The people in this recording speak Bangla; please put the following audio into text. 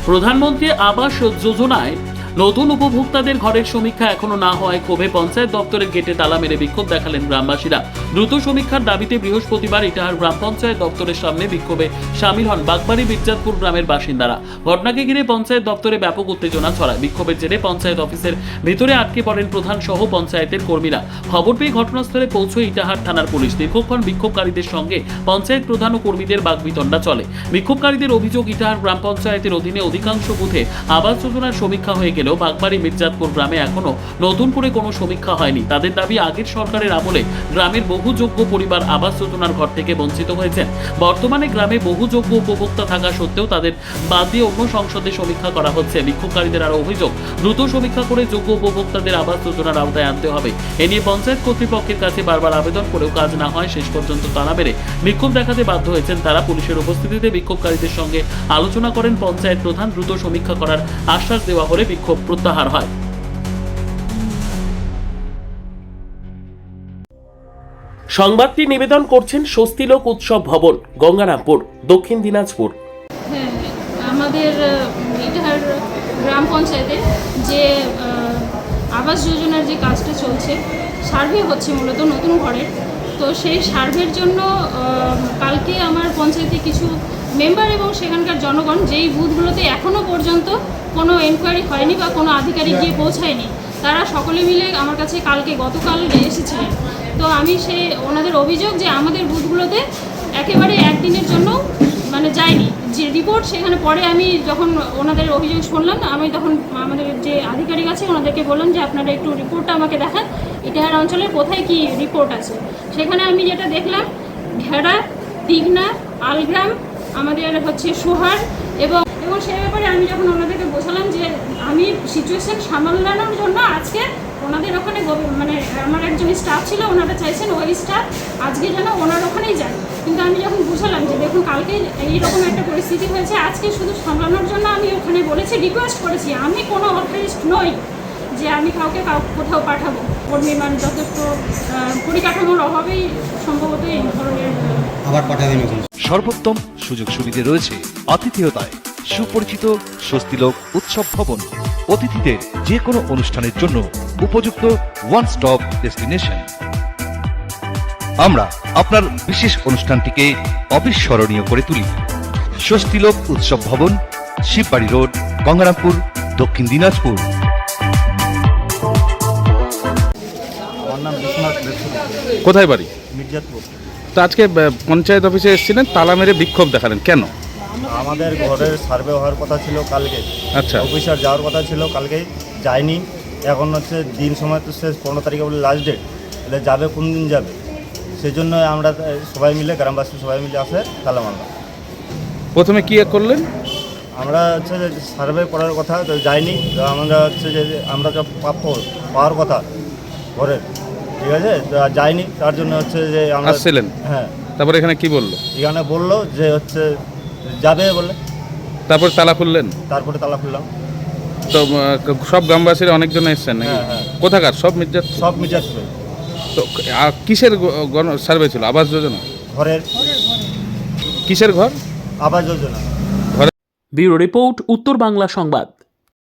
প্রধানমন্ত্রী আবাস যোজনায় নতুন উপভোক্তাদের ঘরের সমীক্ষা এখনো না হওয়ায় ক্ষোভে পঞ্চায়েত দপ্তরের গেটে তালা মেরে বিক্ষোভ দেখালেন গ্রামবাসীরা। দ্রুত সমীক্ষার দাবিতে বৃহস্পতিবার ইটাহার গ্রাম পঞ্চায়েত দপ্তরের সামনে বিক্ষোভে সামিল হন বাগবাড়ি মির্জাতপুর গ্রামের বাসিন্দারা। ঘটনাকে ঘিরে পঞ্চায়েত দপ্তরে ব্যাপক উত্তেজনা ছড়ায়। বিক্ষোভের জেরে পঞ্চায়েত অফিসের ভিতরে আটকে পড়েন প্রধান সহ পঞ্চায়েতের কর্মীরা। খবর পেয়ে ঘটনাস্থলে পৌঁছয় ইটাহার থানার পুলিশ। দীর্ঘক্ষণ বিক্ষোভকারীদের সঙ্গে পঞ্চায়েত প্রধান ও কর্মীদের বাগবিতণ্ডা চলে। বিক্ষোভকারীদের অভিযোগ, ইটাহার গ্রাম পঞ্চায়েতের অধীনে অধিকাংশ বুথে আবাস যোজনার সমীক্ষা হয়ে গেলেও বাগবাড়ি মির্জাতপুর গ্রামে এখনো নতুন করে কোনো সমীক্ষা হয়নি। তাদের দাবি, আগের সরকারের আমলে গ্রামের বহু যোগ্য পরিবার আবাস যোজনার ঘর থেকে বঞ্চিত হয়েছেন। বর্তমানে গ্রামে বহু যোগ্য উপভোক্তা থাকা সত্ত্বেও তাদের বাদ দিয়ে অন্য সংসদে সমীক্ষা করা হচ্ছে। বিক্ষোভকারীদের আরও অভিযোগ, দ্রুত সমীক্ষা করে যোগ্য উপভোক্তাদের আবাস যোজনার আওতায় আনতে হবে। এ নিয়ে পঞ্চায়েত কর্তৃপক্ষের কাছে বারবার আবেদন করেও কাজ না হয় শেষ পর্যন্ত তালা মেরে বিক্ষোভ দেখাতে বাধ্য হয়েছেন তারা। পুলিশের উপস্থিতিতে বিক্ষোভকারীদের সঙ্গে আলোচনা করেন পঞ্চায়েত প্রধান। দ্রুত সমীক্ষা করার আশ্বাস দেওয়া হলে বিক্ষোভ প্রত্যাহার হয়। সংবাদটি নিবেদন করছেন স্বস্তিলোক উৎসব ভবন, গঙ্গারামপুর, দক্ষিণ দিনাজপুর। হ্যাঁ, আমাদের ইটাহার গ্রাম পঞ্চায়েতে যে আবাস যোজনার যে কাজটা চলছে, সার্ভে হচ্ছে মূলত নতুন ঘরের। তো সেই সার্ভের জন্য কালকে আমার পঞ্চায়েতে কিছু মেম্বার এবং সেখানকার জনগণ যেই বুথগুলোতে এখনও পর্যন্ত কোনো এনকোয়ারি হয়নি বা কোনো আধিকারিক গিয়ে পৌঁছায়নি, তারা সকলে মিলে আমার কাছে গতকাল এসেছিলেন। তো আমি ওনাদের অভিযোগ যে আমাদের বুথগুলোতে একেবারে একদিনের জন্য যায়নি যে রিপোর্ট। সেখানে পরে আমি যখন ওনাদের অভিযোগ শুনলাম, আমি তখন আমাদের যে আধিকারিক আছে ওনাদেরকে বললাম যে আপনারা একটু রিপোর্টটা আমাকে দেখান, ইটাহার অঞ্চলের কোথায় কি রিপোর্ট আছে। সেখানে আমি যেটা দেখলাম, ঘেরা, দিঘনা, আলগ্রাম, আমাদের হচ্ছে সোহার এবং সেই ব্যাপারে আমি যখন ওনাদেরকে বোঝালাম যে আমি সিচুয়েশন সামলানোর জন্য আজকে ওনাদের ওখানে আমার একজন স্টাফ ছিল, ওনারা চাইছেন ওই স্টাফ আজকে যেন ওনার ওখানেই যায়। কিন্তু আমি যখন বুঝালাম যে দেখুন কালকে এইরকম একটা পরিস্থিতি হয়েছে, আজকে শুধু সামলানোর জন্য আমি ওখানে বলেছি, রিকোয়েস্ট করেছি, আমি কোনো অথরিস্ট নই যে আমি কাউকে কোথাও পাঠাবো। কর্মী যথেষ্ট পরিকাঠামোর অভাবেই সম্ভবত এই ধরনের আবার পাঠাবেন। সর্বোত্তম সুযোগ সুবিধে রয়েছে আতিথেয়তায়। সুপরিচিত স্বস্তিলোক উৎসব ভবন, অতিথিদের যে কোনো অনুষ্ঠানের জন্য উপযুক্ত ওয়ান স্টপ ডেস্টিনেশন। আমরা আপনার বিশেষ অনুষ্ঠানটিকে অবিস্মরণীয় করে তুলি। স্বস্তিলোক উৎসব ভবন, শিববাড়ি রোড, গঙ্গারামপুর, দক্ষিণ দিনাজপুর। আমার নাম বিশ্বনাথ। কোথায় বাড়ি? মির্জাতপুর। তো আজকে পঞ্চায়েত অফিসে এসেছিলেন, তালা মেরে বিক্ষোভ দেখালেন কেন? আমাদের ঘরের সার্ভে হওয়ার কথা ছিল কালকে। আচ্ছা, অফিসার যাওয়ার কথা ছিল কালকে, যায়নি। এখন হচ্ছে দিন সময় তো শেষ, 15 তারিখে বলে লাস্ট ডেট, তাহলে যাবে কোন দিন যাবে? সেই জন্য আমরা সবাই মিলে, গ্রামবাসী সবাই মিলে আসে তালা মারলাম। প্রথমে কি করলেন? আমরা হচ্ছে যে সার্ভে করার কথা তো যায়নি, তো আমরা হচ্ছে যে আমরা যা প্রাপ্য পাওয়ার কথা ঘরের, ঠিক আছে, তো যায়নি। তার জন্য হচ্ছে যে আমরা আসছিলেন। হ্যাঁ, তারপরে এখানে কি বললো? এখানে বললো যে হচ্ছে যাবে বলে, তারপর তালা খুললেন। তারপরে তালা খুললাম। তো সব গ্রামবাসীরা অনেকজন এসছেন নাকি? হ্যাঁ, হ্যাঁ। কোথাকার? সব মির্জাতপুর? সব মির্জাতপুর। তো কিসের সার্ভে ছিল? আবাস যোজনা? ঘরের। কিসের ঘর? আবাস যোজনা। ব্যুরো রিপোর্ট, উত্তর বাংলা সংবাদ।